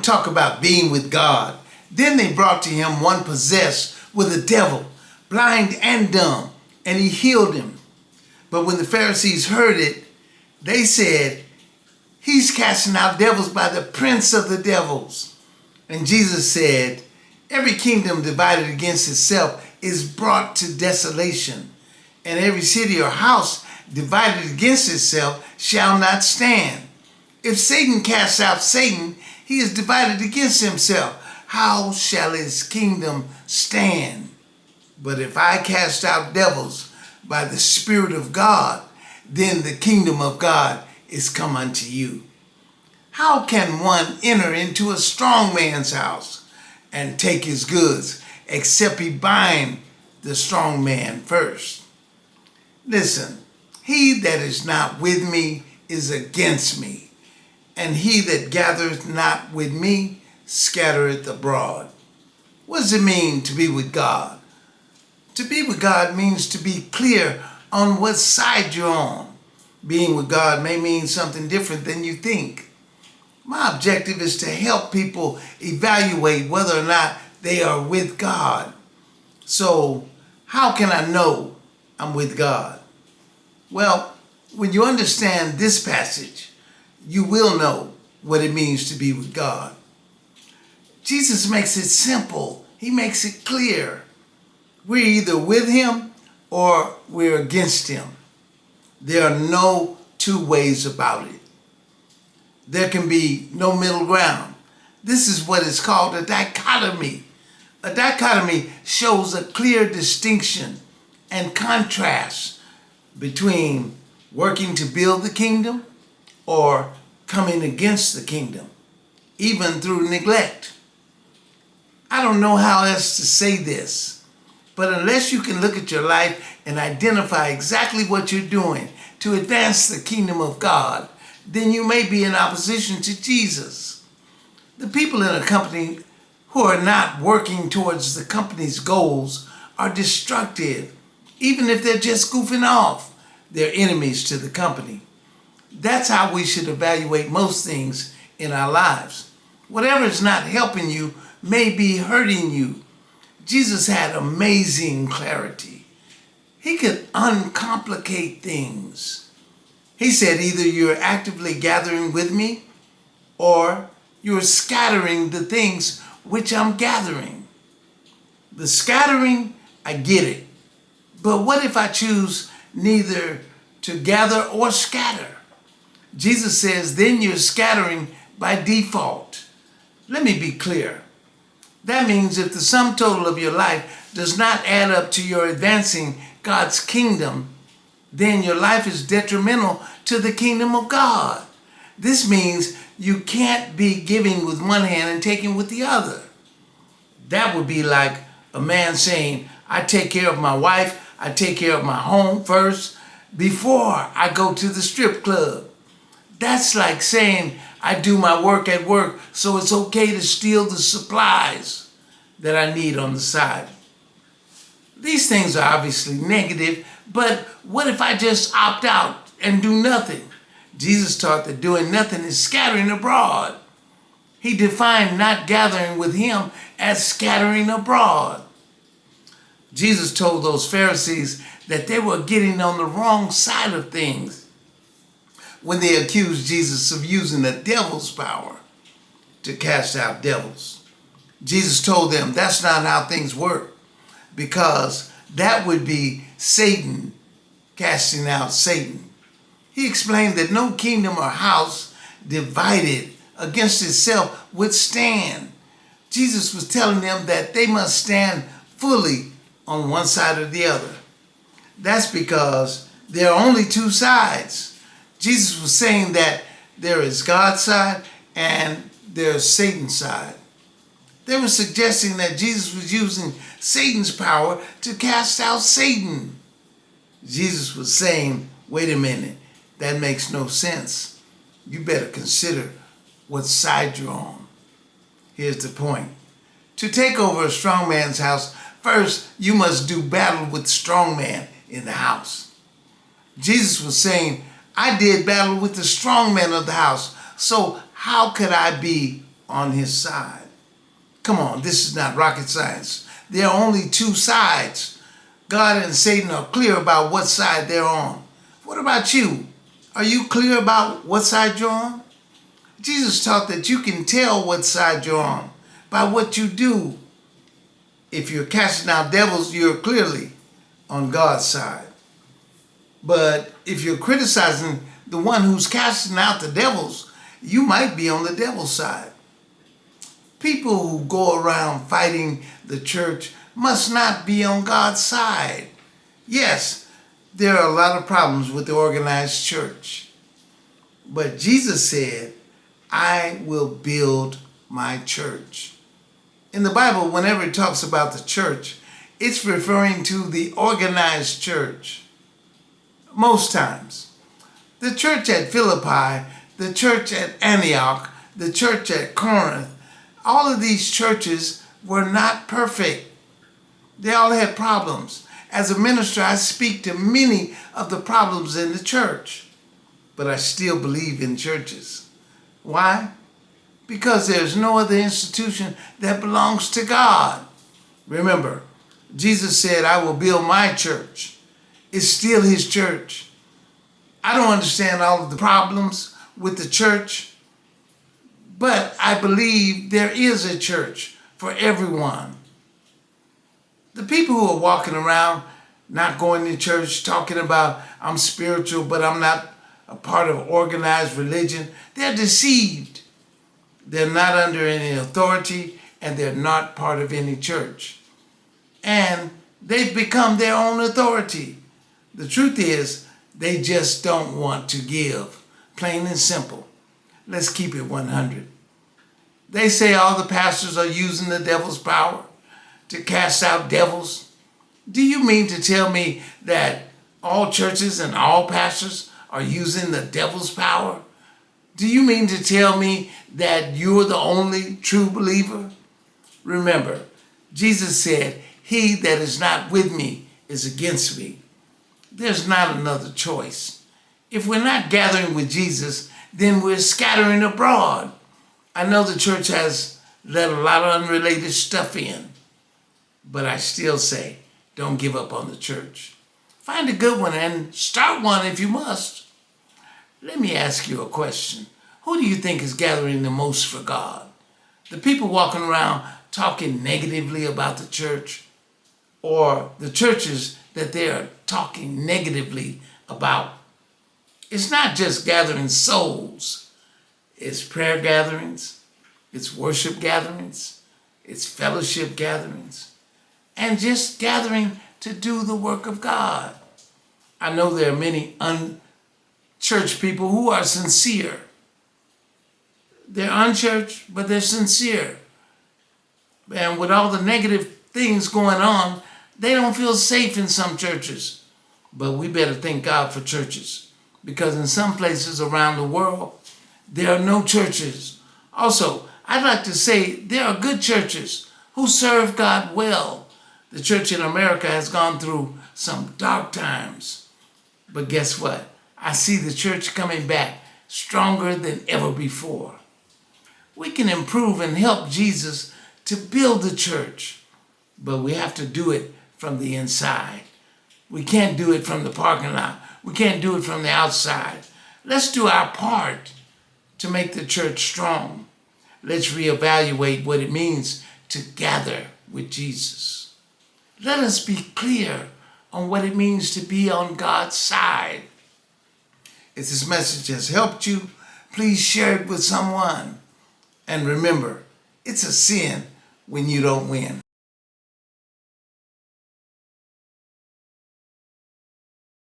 talk about being with God. Then they brought to him one possessed with a devil, blind and dumb, and he healed him. But when the Pharisees heard it, they said, he's casting out devils by the prince of the devils. And Jesus said, every kingdom divided against itself is brought to desolation, and every city or house divided against itself shall not stand. If Satan casts out Satan, he is divided against himself. How shall his kingdom stand? But if I cast out devils by the Spirit of God, then the kingdom of God is come unto you. How can one enter into a strong man's house and take his goods, except he bind the strong man first? Listen, he that is not with me is against me, and he that gathereth not with me scattereth abroad. What does it mean to be with God? To be with God means to be clear on what side you're on. Being with God may mean something different than you think. My objective is to help people evaluate whether or not they are with God. So, how can I know I'm with God? Well, when you understand this passage, you will know what it means to be with God. Jesus makes it simple. He makes it clear. We're either with him or we're against him. There are no two ways about it. There can be no middle ground. This is what is called a dichotomy. A dichotomy shows a clear distinction and contrast between working to build the kingdom or coming against the kingdom, even through neglect. I don't know how else to say this, but unless you can look at your life and identify exactly what you're doing to advance the kingdom of God, then you may be in opposition to Jesus. The people in a company who are not working towards the company's goals are destructive. Even if they're just goofing off, they're enemies to the company. That's how we should evaluate most things in our lives. Whatever is not helping you may be hurting you. Jesus had amazing clarity. He could uncomplicate things. He said either you're actively gathering with me or you're scattering the things which I'm gathering. The scattering, I get it. But what if I choose neither to gather or scatter? Jesus says, then you're scattering by default. Let me be clear. That means if the sum total of your life does not add up to your advancing God's kingdom, then your life is detrimental to the kingdom of God. This means you can't be giving with one hand and taking with the other. That would be like a man saying, I take care of my wife, I take care of my home first before I go to the strip club. That's like saying I do my work at work, so it's okay to steal the supplies that I need on the side. These things are obviously negative, but what if I just opt out and do nothing? Jesus taught that doing nothing is scattering abroad. He defined not gathering with him as scattering abroad. Jesus told those Pharisees that they were getting on the wrong side of things when they accused Jesus of using the devil's power to cast out devils. Jesus told them that's not how things work, because that would be Satan casting out Satan. He explained that no kingdom or house divided against itself would stand. Jesus was telling them that they must stand fully on one side or the other. That's because there are only two sides. Jesus was saying that there is God's side and there's Satan's side. They were suggesting that Jesus was using Satan's power to cast out Satan. Jesus was saying, wait a minute, that makes no sense. You better consider what side you're on. Here's the point. To take over a strong man's house, first you must do battle with the strong man in the house. Jesus was saying, I did battle with the strong man of the house, so how could I be on his side. Come on, this is not rocket science. There are only two sides. God and Satan are clear about what side they're on. What about you? Are you clear about what side you're on? Jesus taught that you can tell what side you're on by what you do. If you're casting out devils, you're clearly on God's side. But if you're criticizing the one who's casting out the devils, you might be on the devil's side. People who go around fighting the church must not be on God's side. Yes, there are a lot of problems with the organized church. But Jesus said, I will build my church. In the Bible, whenever it talks about the church, it's referring to the organized church. Most times. The church at Philippi, the church at Antioch, the church at Corinth, all of these churches were not perfect. They all had problems. As a minister, I speak to many of the problems in the church, but I still believe in churches. Why? Because there's no other institution that belongs to God. Remember, Jesus said, I will build my church. It's still his church. I don't understand all of the problems with the church, but I believe there is a church for everyone. The people who are walking around, not going to church, talking about I'm spiritual, but I'm not a part of organized religion, they're deceived. They're not under any authority, and they're not part of any church. And they've become their own authority. The truth is, they just don't want to give. Plain and simple. Let's keep it 100. They say all the pastors are using the devil's power to cast out devils. Do you mean to tell me that all churches and all pastors are using the devil's power? Do you mean to tell me that you're the only true believer? Remember, Jesus said, he that is not with me is against me. There's not another choice. If we're not gathering with Jesus, then we're scattering abroad. I know the church has let a lot of unrelated stuff in, but I still say, don't give up on the church. Find a good one and start one if you must. Let me ask you a question. Who do you think is gathering the most for God? The people walking around talking negatively about the church, or the churches that they are talking negatively about? It's not just gathering souls. It's prayer gatherings, it's worship gatherings, it's fellowship gatherings, and just gathering to do the work of God. I know there are many unchurched people who are sincere. They're unchurched, but they're sincere. And with all the negative things going on, they don't feel safe in some churches. But we better thank God for churches, because in some places around the world, there are no churches. Also, I'd like to say there are good churches who serve God well. The church in America has gone through some dark times. But guess what? I see the church coming back stronger than ever before. We can improve and help Jesus to build the church, but we have to do it from the inside. We can't do it from the parking lot. We can't do it from the outside. Let's do our part to make the church strong. Let's reevaluate what it means to gather with Jesus. Let us be clear on what it means to be on God's side. If this message has helped you, please share it with someone. And remember, it's a sin when you don't win.